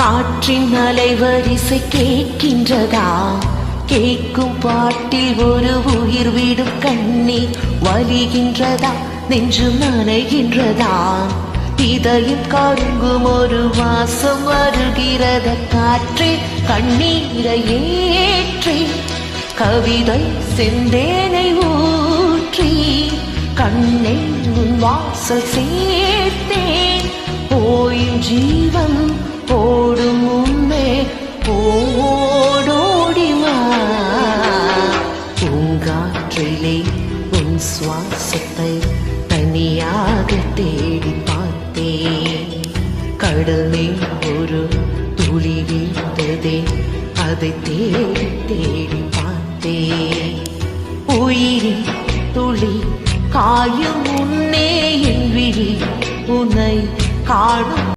காற்றின் அலைவரிசை கேட்கின்றதா? கேட்கும் பாட்டில் ஒரு உயிர் விடும் கண்ணீர் வலிகின்றதா? நெஞ்சு நனைகின்றதா? இதயம் கருங்கும் ஒரு வாசம் வருகிறத? காற்றே கண்ணீரை ஏற்றி கவிதை செந்தேனை ஊற்றி கண்ணை உன் வாசல் சேர்த்தேன். போயும் ஜீவன் ஓடும் முன்னே ஓடோடிவா. பூங்காற்றிலே உன் சுவாசத்தை தனியாக தேடி பார்த்தேன். கடல் மேல் ஒரு துளி வீழ்ந்ததே, அதை தேடி தேடி பார்த்தேன். உயிரின் துளி காயும் முன்னே என் விழி உன்னை காணும்.